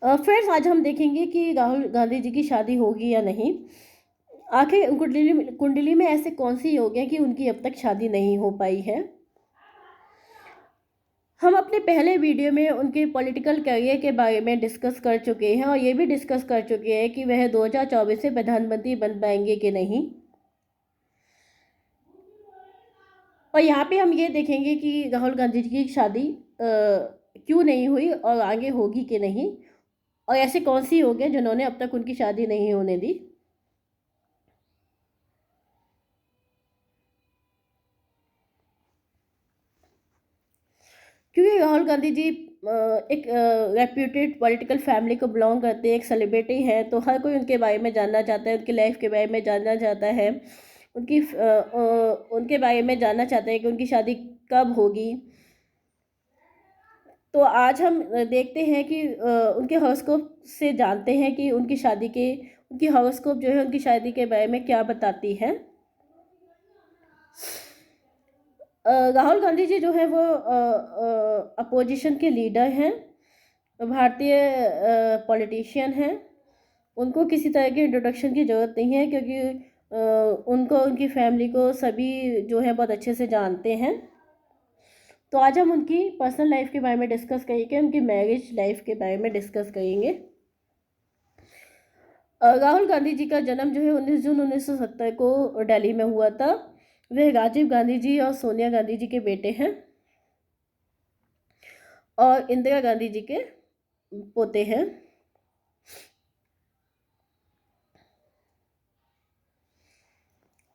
Friends, आज हम देखेंगे कि राहुल गांधी जी की शादी होगी या नहीं। आखिर कुंडली में ऐसे कौन सी योग हैं कि उनकी अब तक शादी नहीं हो पाई है। हम अपने पहले वीडियो में उनके पॉलिटिकल करियर के बारे में डिस्कस कर चुके हैं और ये भी डिस्कस कर चुके हैं कि वह 2024 में प्रधानमंत्री बन पाएंगे कि नहीं। और यहाँ पे हम ये देखेंगे कि राहुल गांधी जी की शादी क्यों नहीं हुई और आगे होगी कि नहीं, और ऐसे कौन सी योग हैं जिन्होंने अब तक उनकी शादी नहीं होने दी। क्योंकि राहुल गांधी जी एक रेप्यूटेड पॉलिटिकल फैमिली को बिलोंग करते हैं, एक सेलिब्रिटी है, तो हर कोई उनके बारे में जानना चाहता है, उनकी लाइफ के बारे में जानना चाहता है, उनके बारे में जानना चाहता है कि उनकी शादी कब होगी। तो आज हम देखते हैं कि उनके हॉरोस्कोप से जानते हैं कि उनकी हॉरोस्कोप जो है उनकी शादी के बारे में क्या बताती है। राहुल गांधी जी जो है वो अपोजिशन के लीडर हैं, भारतीय पॉलिटिशियन हैं। उनको किसी तरह के इंट्रोडक्शन की ज़रूरत नहीं है, क्योंकि उनको उनकी फैमिली को सभी जो है बहुत अच्छे से जानते हैं। तो आज हम उनकी पर्सनल लाइफ के बारे में डिस्कस करेंगे, उनकी मैरिज लाइफ के बारे में डिस्कस करेंगे। राहुल गांधी जी का जन्म जो है 19 जून 1970 को दिल्ली में हुआ था। वे राजीव गांधी जी और सोनिया गांधी जी के बेटे हैं और इंदिरा गांधी जी के पोते हैं।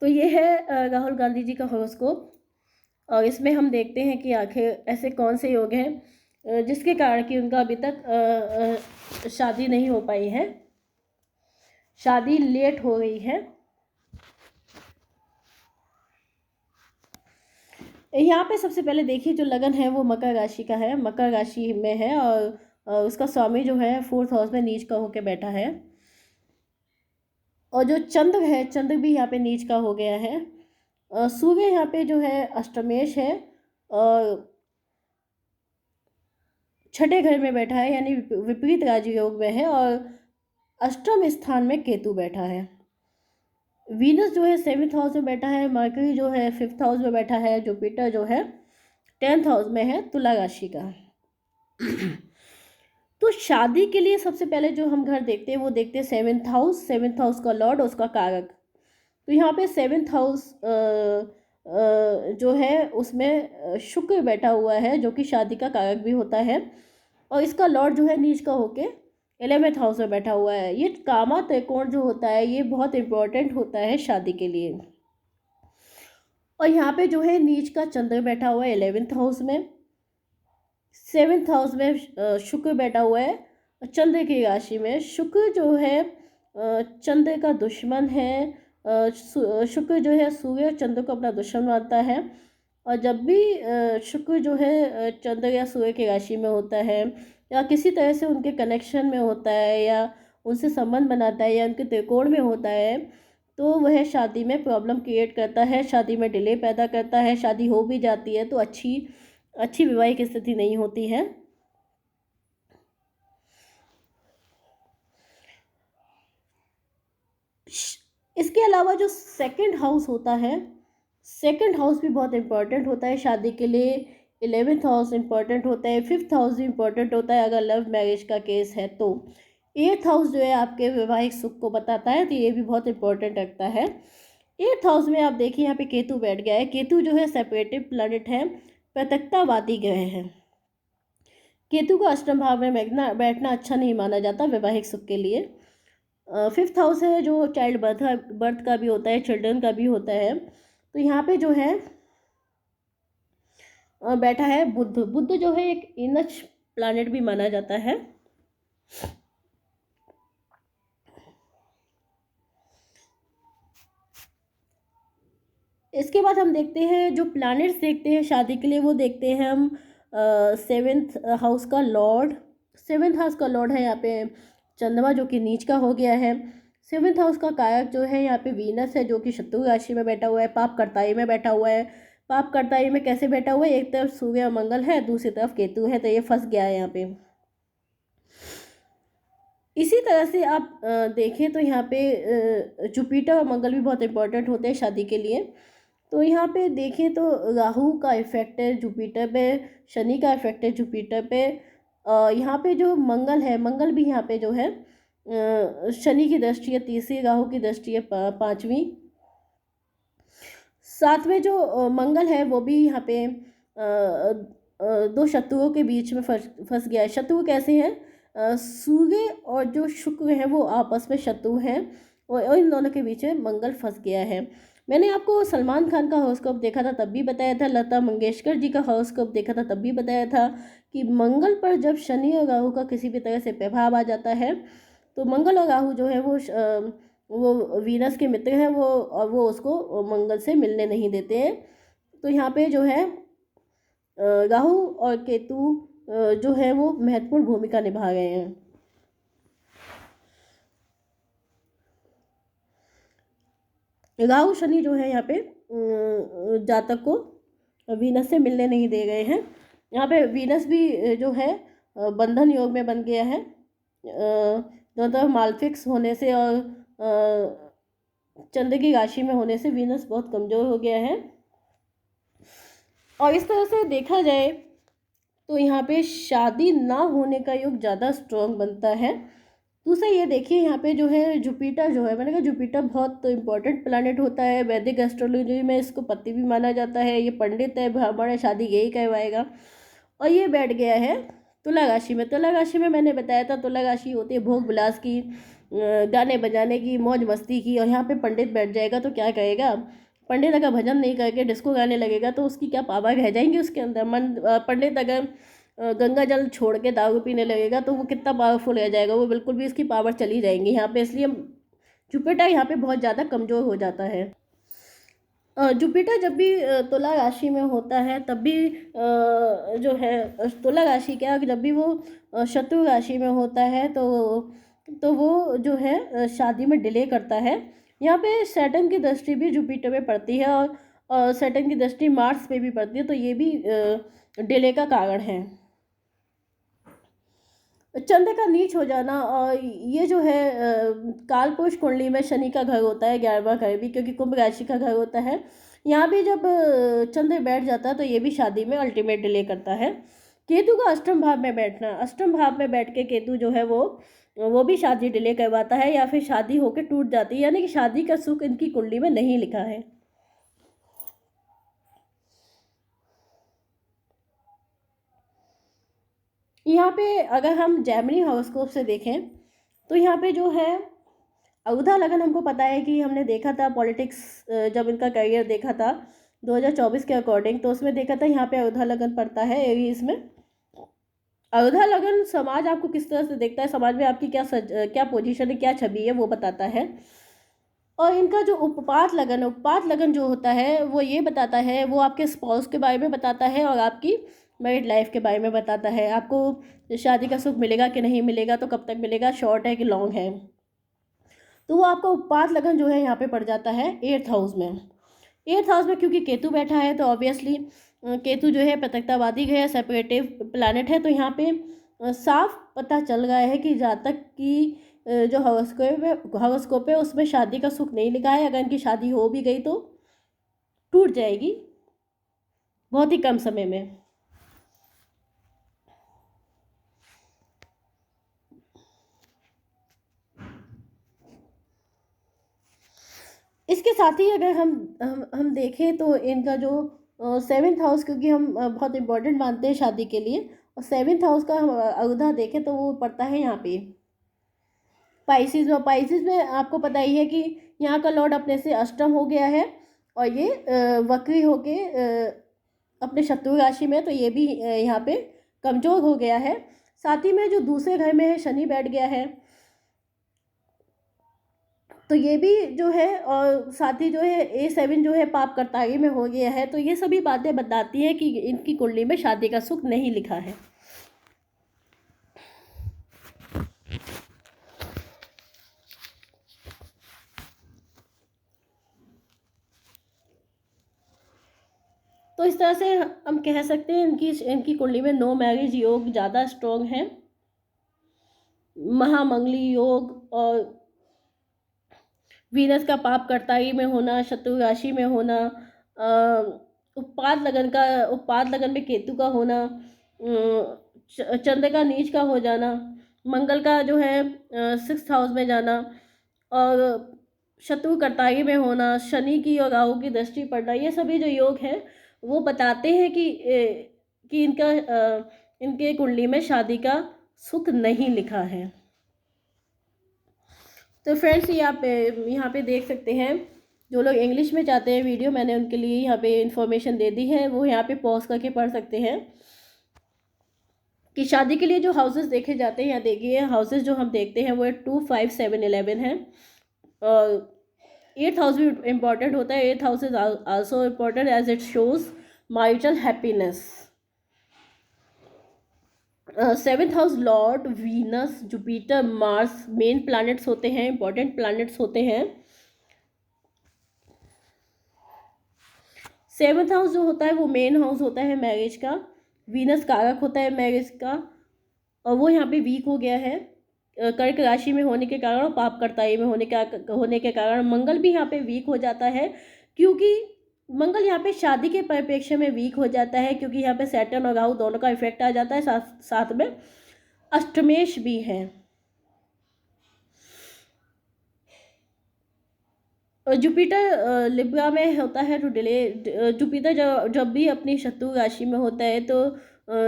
तो ये है राहुल गांधी जी का हॉरोस्कोप, और इसमें हम देखते हैं कि आखिर ऐसे कौन से योग हैं जिसके कारण कि उनका अभी तक शादी नहीं हो पाई है, शादी लेट हो गई है। यहाँ पे सबसे पहले देखिए, जो लगन है वो मकर राशि का है, मकर राशि में है, और उसका स्वामी जो है 4th हाउस में नीच का होकर बैठा है। और जो चंद्र है, चंद्र भी यहाँ पे नीच का हो गया है। सूर्य यहाँ पे जो है अष्टमेश है और छठे घर में बैठा है, यानी विपरीत राजयोग में है, और अष्टम स्थान में केतु बैठा है। वीनस जो है 7th हाउस में बैठा है, मरकरी जो है 5th हाउस में बैठा है, जुपिटर जो है 10th हाउस में है, तुला राशि का। तो शादी के लिए सबसे पहले जो हम घर देखते हैं वो देखते हैं 7th हाउस का लॉर्ड, उसका कारक। तो यहाँ पे 7th हाउस जो है उसमें शुक्र बैठा हुआ है, जो कि शादी का कारक भी होता है, और इसका लॉर्ड जो है नीच का होके 11th हाउस में बैठा हुआ है। ये कामा त्रिकोण जो होता है ये बहुत इंपॉर्टेंट होता है शादी के लिए। और यहाँ पे जो है नीच का चंद्र बैठा हुआ है 11th हाउस में, 7th हाउस में शुक्र बैठा हुआ है चंद्र की राशि में। शुक्र जो है चंद्र का दुश्मन है। शुक्र जो है सूर्य और चंद्र को अपना दुश्मन मानता है, और जब भी शुक्र जो है चंद्र या सूर्य की राशि में होता है, या किसी तरह से उनके कनेक्शन में होता है, या उनसे संबंध बनाता है, या उनके त्रिकोण में होता है, तो वह शादी में प्रॉब्लम क्रिएट करता है, शादी में डिले पैदा करता है। शादी हो भी जाती है तो अच्छी वैवाहिक स्थिति नहीं होती है। इसके अलावा जो सेकंड हाउस होता है, सेकंड हाउस भी बहुत इंपॉर्टेंट होता है शादी के लिए। 11th हाउस इंपॉर्टेंट होता है, 5th हाउस भी इंपॉर्टेंट होता है अगर लव मैरिज का केस है तो। 8th हाउस जो है आपके वैवाहिक सुख को बताता है, तो ये भी बहुत इंपॉर्टेंट रखता है। 8th हाउस में आप देखिए यहाँ पे केतु बैठ गया है। केतु जो है सेपरेटिव प्लैनेट है, प्रत्यक्षतावादी ग्रह है। केतु को अष्टम भाव में बैठना अच्छा नहीं माना जाता वैवाहिक सुख के लिए। 5th हाउस है जो चाइल्ड बर्थ का भी होता है, चिल्ड्रन का भी होता है। तो यहाँ पे जो है बैठा है बुध। बुध जो है एक इनच प्लैनेट भी माना जाता है। इसके बाद हम देखते हैं जो प्लैनेट्स देखते हैं शादी के लिए, वो देखते हैं हम 7th हाउस का लॉर्ड। 7th हाउस का लॉर्ड है यहाँ पे चंद्रमा, जो कि नीच का हो गया है। 7th हाउस का कारक जो है यहाँ पे वीनस है, जो कि शत्रु राशि में बैठा हुआ है, पाप कर्ताई में बैठा हुआ है। पाप कर्ताई में कैसे बैठा हुआ है, एक तरफ सूर्य और मंगल है, दूसरी तरफ केतु है, तो ये फंस गया है यहाँ पे। इसी तरह से आप देखें तो यहाँ पे जुपिटर और मंगल भी बहुत इंपॉर्टेंट होते हैं शादी के लिए। तो यहाँ पे देखें तो राहु का इफेक्ट है जुपिटर पे, शनि का इफेक्ट है जुपिटर पे। यहाँ पे जो मंगल है, मंगल भी यहाँ पे जो है शनि की दृष्टि है तीसरी, राहु की दृष्टि है पांचवी। सातवें जो मंगल है वो भी यहाँ पे दो शत्रुओं के बीच में फंस गया है। शत्रु कैसे हैं? सूर्य और जो शुक्र है वो आपस में शत्रु हैं, और इन दोनों के बीच में मंगल फंस गया है। मैंने आपको सलमान खान का हॉरोस्कोप देखा था तब भी बताया था, लता मंगेशकर जी का हॉरोस्कोप देखा था तब भी बताया था कि मंगल पर जब शनि और राहु का किसी भी तरह से प्रभाव आ जाता है तो मंगल और राहु जो है वो वीनस के मित्र हैं वो, और वो उसको मंगल से मिलने नहीं देते हैं। तो यहाँ पे जो है राहु और केतु जो है वो महत्वपूर्ण भूमिका निभा रहे हैं। राहु शनि जो है यहाँ पे जातक को वीनस से मिलने नहीं दे गए हैं। यहाँ पे वीनस भी जो है बंधन योग में बन गया है, दोनों तरफ मालफिक्स होने से और चंद्र की राशि में होने से वीनस बहुत कमजोर हो गया है। और इस तरह से देखा जाए तो यहाँ पे शादी ना होने का योग ज़्यादा स्ट्रॉन्ग बनता है। दूसरा ये देखिए यहाँ पे जो है जुपिटर जो है, मैंने कहा जुपिटर बहुत इंपॉर्टेंट प्लैनेट होता है, वैदिक एस्ट्रोलॉजी में इसको पति भी माना जाता है, ये पंडित है, ब्राह्मण है, शादी यही कहवाएगा। और ये बैठ गया है तुला राशि में। तुला राशि में मैंने बताया था तुला राशि होती है भोग विलास की, गाने बजाने की, मौज मस्ती की, और यहाँ पे पंडित बैठ जाएगा तो क्या कहेगा? पंडित अगर भजन नहीं करके डिस्को गाने लगेगा तो उसकी क्या पावर रह जाएंगी उसके अंदर? पंडित अगर गंगा जल छोड़ के दारू पीने लगेगा तो वो कितना पावरफुल रह जाएगा? वो बिल्कुल भी उसकी पावर चली जाएंगी यहाँ पे। इसलिए जुपिटर यहाँ पे बहुत ज़्यादा कमज़ोर हो जाता है। जुपिटर जब भी तुला राशि में होता है तब भी जो है तुला राशि क्या, जब भी वो शत्रु राशि में होता है तो वो जो है शादी में डिले करता है। यहाँ पे सैटर्न की दृष्टि भी जुपिटर पे पड़ती है, और सैटर्न की दृष्टि मार्स पे भी पड़ती है, तो ये भी डिले का कारण है। चंद्र का नीच हो जाना, और ये जो है कालपुरुष कुंडली में शनि का घर होता है 11वां घर भी, क्योंकि कुंभ राशि का घर होता है। यहाँ भी जब चंद्र बैठ जाता है तो ये भी शादी में अल्टीमेट डिले करता है। केतु का अष्टम भाव में बैठना, अष्टम भाव में बैठ के केतु जो है वो भी शादी डिले करवाता है, या फिर शादी होकर टूट जाती है, यानी कि शादी का सुख इनकी कुंडली में नहीं लिखा है। यहाँ पे अगर हम जेमिनी हॉरोस्कोप से देखें तो यहाँ पे जो है औधा लगन, हमको पता है कि हमने देखा था पॉलिटिक्स, जब इनका करियर देखा था 2024 के अकॉर्डिंग, तो उसमें देखा था यहाँ पे औधा लगन पड़ता है एरीज में। औधा लगन समाज आपको किस तरह से देखता है, समाज में आपकी क्या पोजीशन है, क्या छवि है, वो बताता है। और इनका जो उपपात लगन है, उपपात लगन जो होता है वो ये बताता है, वो आपके स्पाउस के बारे में बताता है और आपकी मैरिड लाइफ के बारे में बताता है। आपको शादी का सुख मिलेगा कि नहीं मिलेगा, तो कब तक मिलेगा, शॉर्ट है कि लॉन्ग है। तो वो आपका उपपात लगन जो है यहाँ पे पड़ जाता है 8th हाउस में। 8th हाउस में क्योंकि केतु बैठा है तो ऑब्वियसली केतु जो है प्रत्यक्षतावादी है, सेपरेटिव प्लैनेट है, तो यहाँ पे साफ पता चल रहा है कि जातक की जो हॉरोस्कोप है उसमें शादी का सुख नहीं लिखा है। अगर इनकी शादी हो भी गई तो टूट जाएगी बहुत ही कम समय में। इसके साथ ही अगर हम देखें तो इनका जो 7th हाउस, क्योंकि हम बहुत इम्पोर्टेंट मानते हैं शादी के लिए, और 7th हाउस का हम औधा देखें तो वो पड़ता है यहाँ पे पाइसिस में। पाइसिस में आपको पता ही है कि यहाँ का लॉर्ड अपने से अष्टम हो गया है, और ये वक्री होके अपने शत्रु राशि में, तो ये भी यहाँ पे कमजोर हो गया है। साथ ही में जो दूसरे घर में है शनि बैठ गया है, तो ये भी जो है, और साथ ही जो है A7 जो है पाप कर्तागी में हो गया है। तो ये सभी बातें बताती हैं कि इनकी कुंडली में शादी का सुख नहीं लिखा है। तो इस तरह से हम कह सकते हैं इनकी कुंडली में नो मैरिज योग ज़्यादा स्ट्रॉन्ग है। महामंगली योग और वीनस का पाप कर्ताई में होना, शत्रु राशि में होना, उत्पाद लगन में केतु का होना, चंद्र का नीच का हो जाना, मंगल का जो है 6th हाउस में जाना, और शत्रु कर्ताई में होना, शनि की और राहु की दृष्टि पड़ना, ये सभी जो योग हैं वो बताते हैं कि इनके कुंडली में शादी का सुख नहीं लिखा है। तो फ्रेंड्स ये आप यहाँ पे देख सकते हैं, जो लोग इंग्लिश में चाहते हैं वीडियो, मैंने उनके लिए यहाँ पे इन्फॉर्मेशन दे दी है, वो यहाँ पे पॉज करके पढ़ सकते हैं कि शादी के लिए जो हाउसेस देखे जाते हैं। यहाँ देखिए हाउसेस जो हम देखते हैं वो 2, 5, 7, 11 है। और 8th हाउस भी इम्पॉर्टेंट होता है। 8th house is also important as it shows marital happiness. 7th house lord Venus, Jupiter, Mars main planets होते हैं, इंपॉर्टेंट प्लैनेट्स होते हैं। 7th हाउस जो होता है वो मेन हाउस होता है मैरिज का, वीनस कारक होता है मैरिज का, और वो यहाँ पे वीक हो गया है कर्क राशि में होने के कारण और पाप कर्ताई में होने के कारण। मंगल भी यहाँ पे वीक हो जाता है, क्योंकि मंगल यहाँ पे शादी के परिप्रेक्ष्य में वीक हो जाता है, क्योंकि यहाँ पे सैटर्न और राहु दोनों का इफेक्ट आ जाता है, साथ में अष्टमेश भी है। जुपिटर लिब्रा में होता है तो डिले, जुपिटर जब भी अपनी शत्रु राशि में होता है तो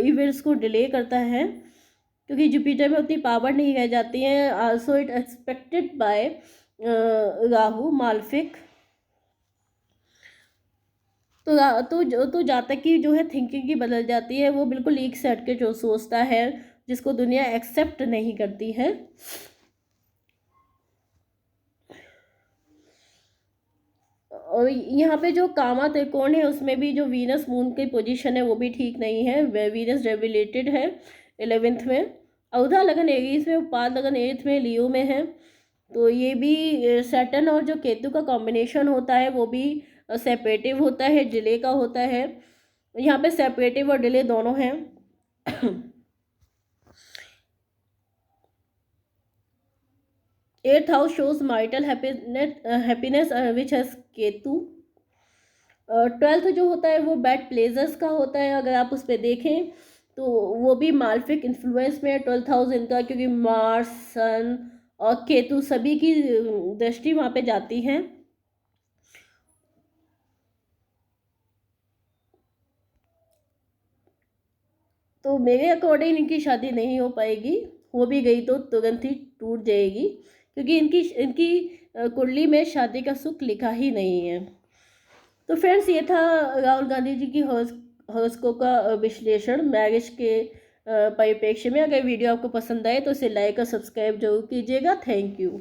इवेंट्स को डिले करता है, क्योंकि जुपिटर में उतनी पावर नहीं रह जाती है। Also it expected by Rahu malefic. तो जातक की जो है थिंकिंग की बदल जाती है, वो बिल्कुल एक से हट के जो सोचता है, जिसको दुनिया एक्सेप्ट नहीं करती है। और यहाँ पे जो कामा त्रिकोण है उसमें भी जो वीनस मून की पोजीशन है वो भी ठीक नहीं है। वीनस रेविलेटेड है 11th में, औधा लगन एरीज में, उपाद लगन 8th में, लियो में है। तो ये भी सैटर्न और जो केतु का कॉम्बिनेशन होता है वो भी सेपरेटिव होता है, डिले का होता है। यहाँ पे सेपरेटिव और डिले दोनों हैं। 8th house shows marital happiness which has Ketu. 12th जो होता है वो बैड प्लेजर्स का होता है, अगर आप उस पर देखें तो वो भी मालफिक इन्फ्लुएंस में है 12th हाउस इनका, क्योंकि मार्स, सन और केतु सभी की दृष्टि वहाँ पे जाती है। तो मेरे अकॉर्डिंग इनकी शादी नहीं हो पाएगी, हो भी गई तो तुरंत ही टूट जाएगी, क्योंकि इनकी कुंडली में शादी का सुख लिखा ही नहीं है। तो फ्रेंड्स ये था राहुल गांधी जी की हॉरोस्कोप का विश्लेषण मैरिज के परिप्रेक्ष्य में। अगर वीडियो आपको पसंद आए तो इसे लाइक और सब्सक्राइब जरूर कीजिएगा। Thank you.